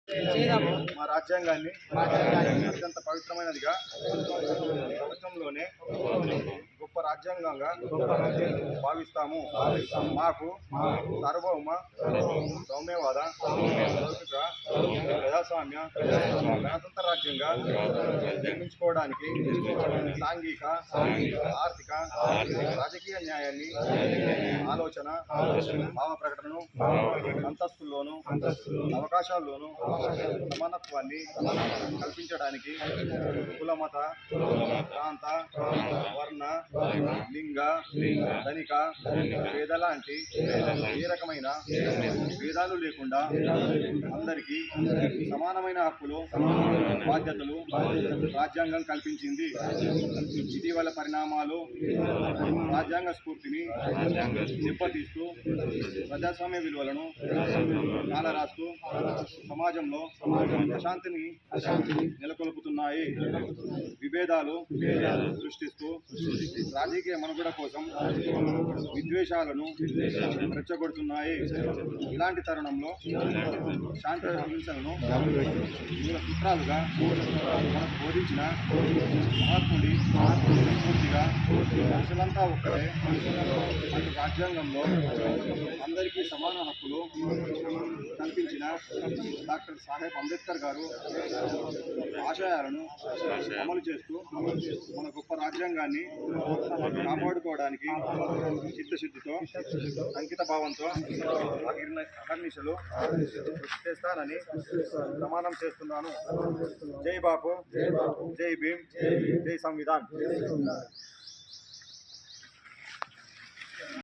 మా రాజ్యాంగాన్ని అత్యంత పవిత్రమైనదిగా ప్రపంచంలోనే గొప్ప రాజ్యాంగంగా భావిస్తాము. మాకు సార్వభౌమ సౌమ్యవాద లౌకిక ప్రజాస్వామ్య గణతంత్ర రాజ్యంగా నిర్మించుకోవడానికి సాంఘిక ఆర్థిక రాజకీయ న్యాయాన్ని ఆలోచన భావ ప్రకటనను అంతస్తుల్లోనూ అవకాశాల్లోనూ సమానత్వాన్ని కల్పించడానికి కులమత ప్రాంత వర్ణ లింగ ధనిక పేద లాంటి ఏ రకమైన భేదాలు లేకుండా అందరికీ సమానమైన హక్కులు బాధ్యతలు రాజ్యాంగం కల్పించింది. ఇటీవల పరిణామాలు రాజ్యాంగ స్ఫూర్తిని దెబ్బతీస్తూ ప్రజాస్వామ్య విలువలను కాలరాస్తూ సమాజంలో అశాంతిని నెలకొల్పుతున్నాయి. విభేదాలు సృష్టిస్తూ రాజకీయ మనుగడ కోసం విద్వేషాలను రెచ్చగొడుతున్నాయి. ఇలాంటి తరుణంలో శాంతి అహింసలను మూల సూత్రాలుగా మనకు బోధించిన మహాత్ముడి స్ఫూర్తిగా ప్రజలంతా ఒక్కటే అటు రాజ్యాంగంలో అందరికీ సమాన హక్కులు కల్పించిన డాక్టర్ సాహెబ్ అంబేద్కర్ గారు ఆశయాలను అమలు చేస్తూ మన గొప్ప రాజ్యాంగాన్ని కాపాడుకోవడానికి చిత్తశుద్ధితో అంకిత భావంతో అహర్నిశలు కృషి చేస్తానని ప్రమాణం చేస్తున్నాను. జై బాపు, జై భీమ్, జై సంవిధాన్.